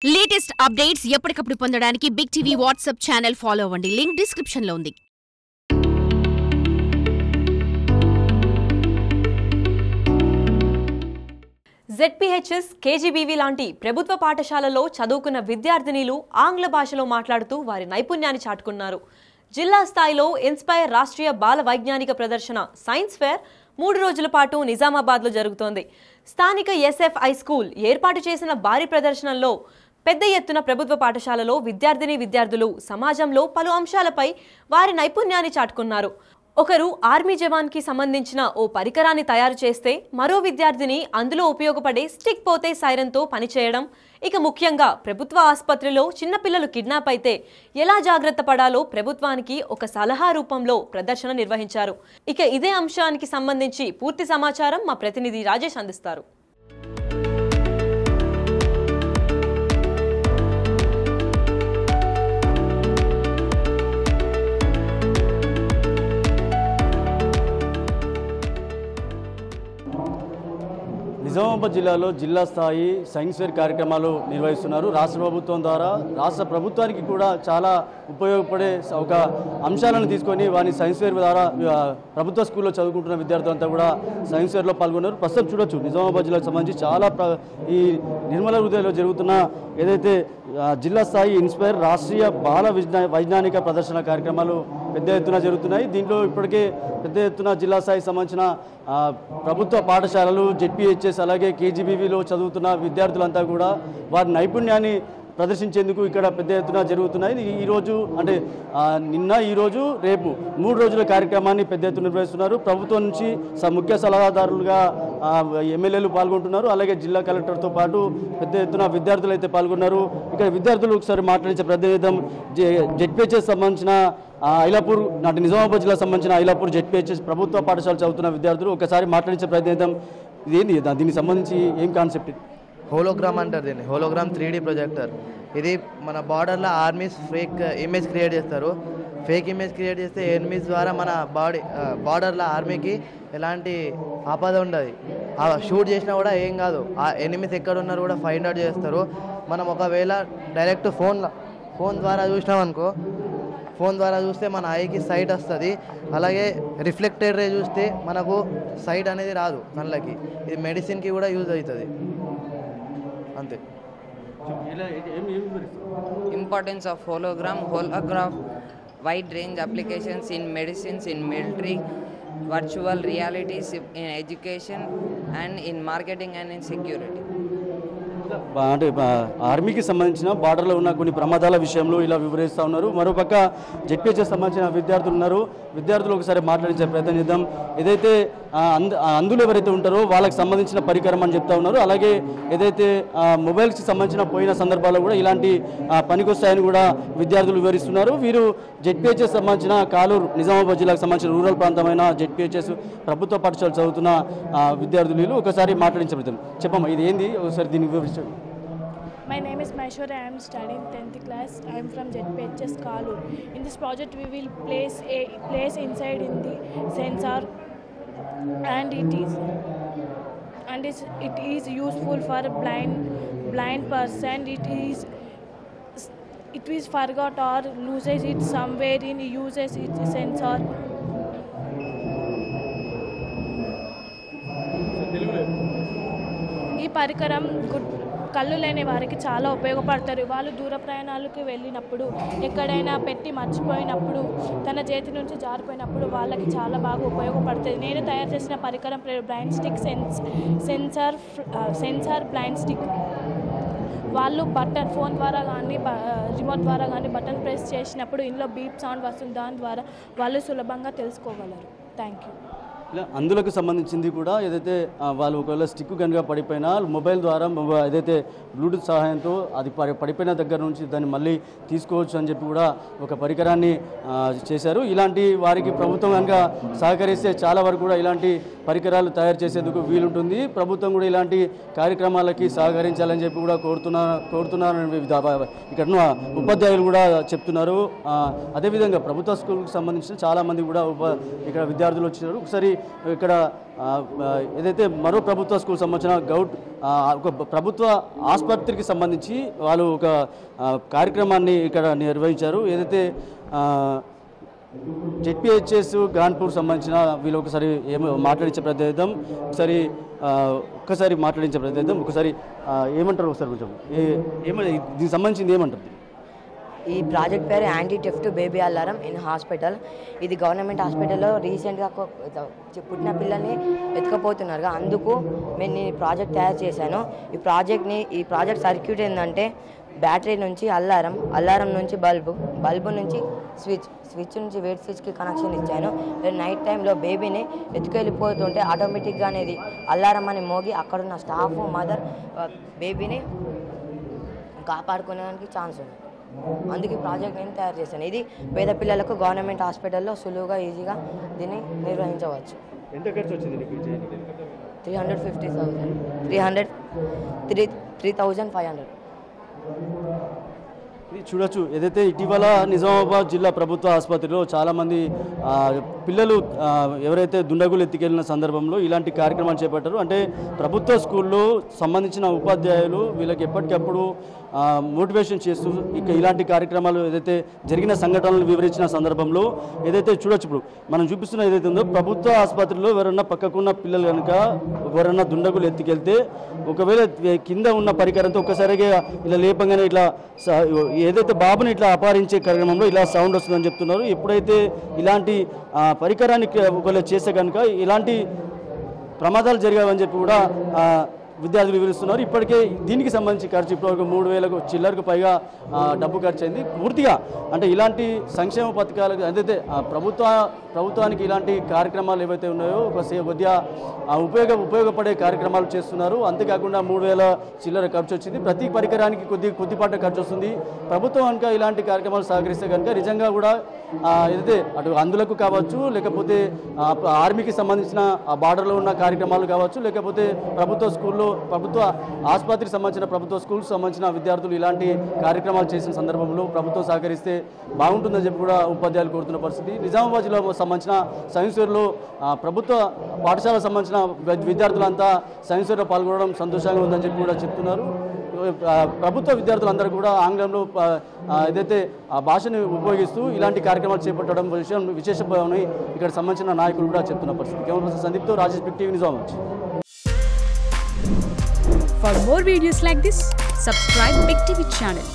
Latest updates ఎప్పటికప్పుడు పొందడానికి big TV WhatsApp channel follow అవ్వండి. లింక్ డిస్క్రిప్షన్ లో ఉంది. ZPHS, KGBV లాంటి ప్రభుత్వ పాఠశాలలో చదువుకున్న విద్యార్థినిలు ఆంగ్ల భాషలో మాట్లాడుతూ వారి నైపుణ్యాన్ని చాటుకున్నారు. జిల్లా స్థాయిలో ఇన్స్పైర్ రాష్ట్రీయ బాల వైజ్ఞానిక ప్రదర్శన సైన్స్ ఫేర్ 3 రోజుల పాటు నిజామాబాద్లో జరుగుతోంది. స్థానిక SFI స్కూల్ ఏర్పాటు చేసిన భారీ ప్రదర్శనలో పెద్ద ఎత్తున ప్రభుత్వ పాఠశాలలో విద్యార్థులు సమాజంలో పలు అంశాలపై వారి నైపుణ్యాన్ని చాటుకున్నారు. ఒకరు ఆర్మీ జవాన్కి సంబంధించిన ఓ పరికరాన్ని తయారు చేస్తే మరో విద్యార్థిని అందులో ఉపయోగపడే స్టిక్ పోతే సైరన్తో పనిచేయడం, ఇక ముఖ్యంగా ప్రభుత్వ ఆసుపత్రిలో చిన్నపిల్లలు కిడ్నాప్ అయితే ఎలా జాగ్రత్త పడాలో ప్రభుత్వానికి ఒక సలహా రూపంలో ప్రదర్శన నిర్వహించారు. ఇక ఇదే అంశానికి సంబంధించి పూర్తి సమాచారం మా ప్రతినిధి రాజేష్ అందిస్తారు. నిజామాబాద్ జిల్లాలో జిల్లా స్థాయి సైన్స్ ఫేర్ కార్యక్రమాలు నిర్వహిస్తున్నారు. రాష్ట్ర ప్రభుత్వం ద్వారా రాష్ట్ర ప్రభుత్వానికి కూడా చాలా ఉపయోగపడే ఒక అంశాలను తీసుకొని వారిని సైన్స్ ఫేర్ ద్వారా ప్రభుత్వ స్కూల్లో చదువుకుంటున్న విద్యార్థులంతా కూడా సైన్స్ ఫేర్లో పాల్గొన్నారు. ప్రస్తుతం చూడొచ్చు నిజామాబాద్ జిల్లాకు సంబంధించి చాలా ఈ నిర్మల హృదయలో జరుగుతున్న ఏదైతే జిల్లా స్థాయి ఇన్స్పైర్ రాష్ట్రీయ బాల వైజ్ఞానిక ప్రదర్శన కార్యక్రమాలు పెద్ద ఎత్తున జరుగుతున్నాయి. దీంట్లో ఇప్పటికే పెద్ద ఎత్తున జిల్లా స్థాయికి సంబంధించిన ప్రభుత్వ పాఠశాలలు, ZPHS అలాగే KGBVలో చదువుతున్న విద్యార్థులంతా కూడా వారి నైపుణ్యాన్ని ప్రదర్శించేందుకు ఇక్కడ పెద్ద ఎత్తున జరుగుతున్నాయి. ఈరోజు అంటే నిన్న, ఈరోజు, రేపు 3 రోజుల కార్యక్రమాన్ని పెద్ద ఎత్తున నిర్వహిస్తున్నారు. ప్రభుత్వం నుంచి ముఖ్య సలహాదారులుగా ఎమ్మెల్యేలు పాల్గొంటున్నారు. అలాగే జిల్లా కలెక్టర్తో పాటు పెద్ద ఎత్తున విద్యార్థులు అయితే పాల్గొన్నారు. ఇక్కడ విద్యార్థులు ఒకసారి మాట్లాడించే ప్రతినిధం ZPHS సంబంధించిన ఐలాపూర్ నాటి నిజామాబాద్ జిల్లాకు సంబంధించిన ఐలాపూర్ ZPHS ప్రభుత్వ పాఠశాల చదువుతున్న విద్యార్థులు ఒకసారి మాట్లాడించే ప్రతినిధం ఇదేంటి, దీనికి సంబంధించి ఏం కాన్సెప్ట్? హోలోగ్రామ్ అంటారు దీన్ని. Hologram 3D projector. ఇది మన బార్డర్లో ఆర్మీస్ ఫేక్ ఇమేజ్ క్రియేట్ చేస్తారు. ఫేక్ ఇమేజ్ క్రియేట్ చేస్తే ఎనిమీస్ ద్వారా మన బార్డర్లో ఆర్మీకి ఎలాంటి ఆపద ఉండదు. షూట్ చేసినా కూడా ఏం కాదు. ఆ ఎనిమీస్ ఎక్కడ ఉన్నారు కూడా ఫైండ్ అవుట్ చేస్తారు. మనం ఒకవేళ డైరెక్ట్ ఫోన్ ద్వారా చూసినామనుకో, ఫోన్ ద్వారా చూస్తే మన ఐకి సైట్ వస్తుంది. అలాగే రిఫ్లెక్టెడ్ రే చూస్తే మనకు సైట్ అనేది రాదు కళ్ళకి. ఇది మెడిసిన్కి కూడా యూజ్ అవుతుంది. అంతే. Importance of holograph, wide range applications in medicines, in military, virtual realities in education and in marketing and in security. అంటే ఆర్మీకి సంబంధించిన బార్డర్లో ఉన్న కొన్ని ప్రమాదాల విషయంలో ఇలా వివరిస్తూ ఉన్నారు. మరోపక్క ZPHS సంబంధించిన విద్యార్థులు ఉన్నారు. విద్యార్థులు ఒకసారి మాట్లాడించే ప్రయత్నం చేద్దాం. ఏదైతే అందులో ఎవరైతే ఉంటారో వాళ్ళకి సంబంధించిన పరికరం అని చెప్తా ఉన్నారు. అలాగే ఏదైతే మొబైల్స్కి సంబంధించిన పోయిన సందర్భాల్లో కూడా ఇలాంటి పనికొస్తాయని కూడా విద్యార్థులు వివరిస్తున్నారు. వీరు ZPHS సంబంధించిన కాలూరు నిజామాబాద్ జిల్లాకు సంబంధించిన రూరల్ ప్రాంతమైన ZPHS ప్రభుత్వ పాఠశాల చదువుతున్న విద్యార్థులు ఒకసారి మాట్లాడించే ప్రయత్నం. చెప్పమ్మా, ఇది ఏంది, ఒకసారి దీన్ని వివరించండి. My name is Maishwari. I am studying 10th class. I am from ZPHS Kalur. In this project, we will place inside in the sensor, and it is useful for a blind person. It is forgot or loses it somewhere in uses its sensor. ఈ పరికరం కళ్ళు లేని వారికి చాలా ఉపయోగపడతారు. వాళ్ళు దూర ప్రయాణాలకు వెళ్ళినప్పుడు, ఎక్కడైనా పెట్టి మర్చిపోయినప్పుడు, తన చేతి నుంచి జారిపోయినప్పుడు వాళ్ళకి చాలా బాగా ఉపయోగపడుతుంది. నేను తయారు చేసిన పరికరం blind stick sensor blind stick. వాళ్ళు ఫోన్ ద్వారా కానీ రిమోట్ ద్వారా కానీ బటన్ ప్రెస్ చేసినప్పుడు ఇందులో బీప్ సౌండ్ వస్తుంది. దాని ద్వారా వాళ్ళు సులభంగా తెలుసుకోగలరు. Thank you. ఇలా అందులకు సంబంధించింది కూడా ఏదైతే వాళ్ళు ఒకవేళ స్టిక్ కనుక పడిపోయినా మొబైల్ ద్వారా ఏదైతే బ్లూటూత్ సహాయంతో అది పడిపోయిన దగ్గర నుంచి దాన్ని మళ్ళీ తీసుకోవచ్చు అని చెప్పి కూడా ఒక పరికరాన్ని చేశారు. ఇలాంటి వారికి ప్రభుత్వం కనుక సహకరిస్తే చాలా వరకు కూడా ఇలాంటి పరికరాలు తయారు చేసేందుకు వీలుంటుంది. ప్రభుత్వం కూడా ఇలాంటి కార్యక్రమాలకి సహకరించాలని చెప్పి కూడా కోరుతున్నారని ఇక్కడ ఉపాధ్యాయులు కూడా చెప్తున్నారు. అదేవిధంగా ప్రభుత్వ స్కూల్కి సంబంధించిన చాలామంది కూడా ఇక్కడ విద్యార్థులు వచ్చినారు. ఒకసారి ఇక్కడ ఏదైతే మరో ప్రభుత్వ స్కూల్ సంబంధించిన ఒక ప్రభుత్వ ఆసుపత్రికి సంబంధించి వాళ్ళు ఒక కార్యక్రమాన్ని ఇక్కడ నిర్వహించారు. ఏదైతే జెడ్పీహెచ్ఎస్ గాన్పూర్ సంబంధించిన వీళ్ళు ఒకసారి మాట్లాడించే ప్రయత్నిద్దాం. ఒక్కసారి మాట్లాడించే ప్రయత్నిద్దాం. ఒకసారి ఏమంటారు ఒకసారి కొంచెం దీనికి సంబంధించింది ఏమంటారు? ఈ ప్రాజెక్ట్ పేరు anti theft baby alarm in hospital. ఇది గవర్నమెంట్ హాస్పిటల్లో రీసెంట్గా పుట్టిన పిల్లల్ని ఎత్తుకపోతున్నారుగా, అందుకు నేను ఈ ప్రాజెక్ట్ తయారు చేశాను. ఈ ప్రాజెక్ట్ సర్క్యూట్ ఏంటంటే బ్యాటరీ నుంచి అలారం నుంచి బల్బు నుంచి స్విచ్ నుంచి వెయిట్ స్విచ్కి కనెక్షన్ ఇచ్చాను. నైట్ టైంలో బేబీని ఎత్తుకెళ్ళిపోతుంటే ఆటోమేటిక్గా అనేది అలారం అని మోగి అక్కడున్న స్టాఫ్ మదర్ బేబీని కాపాడుకునేదానికి ఛాన్స్ ఉంది. అందుకే ప్రాజెక్ట్ నేను తయారు చేశాను. ఇది పేద పిల్లలకు గవర్నమెంట్ హాస్పిటల్లో సులువుగా ఈజీగా దీన్ని నిర్వహించవచ్చు. ఎంత ఖర్చు వచ్చింది? 350,000 ఇది చూడొచ్చు. ఏదైతే ఇటీవల నిజామాబాద్ జిల్లా ప్రభుత్వ ఆసుపత్రిలో చాలామంది పిల్లలు ఎవరైతే దుండగులు ఎత్తుకెళ్లిన సందర్భంలో ఇలాంటి కార్యక్రమాలు చేపట్టారు. అంటే ప్రభుత్వ స్కూల్లో సంబంధించిన ఉపాధ్యాయులు వీళ్ళకి ఎప్పటికప్పుడు మోటివేషన్ చేస్తూ ఇలాంటి కార్యక్రమాలు ఏదైతే జరిగిన సంఘటనలు వివరించిన సందర్భంలో ఏదైతే చూడొచ్చు, ఇప్పుడు మనం చూపిస్తున్న ఏదైతే ఉందో ప్రభుత్వ ఆసుపత్రిలో ఎవరన్నా పక్కకున్న పిల్లలు కనుక ఎవరన్నా దుండగులు ఎత్తుకెళ్తే ఒకవేళ కింద ఉన్న పరికరంతో ఒక్కసారిగా ఇలా లేపంగానే ఇట్లా ఏదైతే బాబుని ఇట్లా అపహరించే కార్యక్రమంలో ఇలా సౌండ్ వస్తుందని చెప్తున్నారు. ఎప్పుడైతే ఇలాంటి పరికరాన్ని ఒకవేళ చేస్తే కనుక ఇలాంటి ప్రమాదాలు జరిగాయని చెప్పి కూడా విద్యార్థులు వివరిస్తున్నారు. ఇప్పటికే దీనికి సంబంధించి ఖర్చు ఇప్పటివరకు 3,000 చిల్లరకు పైగా డబ్బు ఖర్చు అయింది. పూర్తిగా అంటే ఇలాంటి సంక్షేమ పథకాలకు అయితే ప్రభుత్వానికి ఇలాంటి కార్యక్రమాలు ఏవైతే ఉన్నాయో కొద్దిగా ఉపయోగపడే కార్యక్రమాలు చేస్తున్నారు. అంతేకాకుండా 3,000 చిల్లర ఖర్చు వచ్చింది. ప్రతి పరికరానికి కొద్దిపాటు ఖర్చు వస్తుంది. ప్రభుత్వం కనుక ఇలాంటి కార్యక్రమాలు సహకరిస్తే కనుక నిజంగా కూడా ఏదైతే అటు అందులకు కావచ్చు, లేకపోతే ఆర్మీకి సంబంధించిన బార్డర్లో ఉన్న కార్యక్రమాలు కావచ్చు, లేకపోతే ప్రభుత్వ స్కూల్లో ప్రభుత్వ ఆసుపత్రికి సంబంధించిన ప్రభుత్వ స్కూల్కి సంబంధించిన విద్యార్థులు ఇలాంటి కార్యక్రమాలు చేసిన సందర్భంలో ప్రభుత్వం సహకరిస్తే బాగుంటుందని చెప్పి కూడా ఉపాధ్యాయులు కోరుతున్న పరిస్థితి. నిజామాబాద్ జిల్లాకు సంబంధించిన సైన్స్ ఫేర్లో ప్రభుత్వ పాఠశాలకు సంబంధించిన విద్యార్థులంతా సైన్స్ ఫేర్లో పాల్గొనడం సంతోషంగా ఉందని చెప్పి కూడా చెప్తున్నారు. ప్రభుత్వ విద్యార్థులందరూ కూడా ఆంగ్లంలో ఏదైతే ఆ భాషని ఉపయోగిస్తూ ఇలాంటి కార్యక్రమాలు చేపట్టడం విశేషమని ఇక్కడ సంబంధించిన నాయకులు కూడా చెప్తున్న పరిస్థితి. కెమెరా సందీప్తో Rajesh, big TV Nizamabad. For more videos like this, subscribe Big TV channel.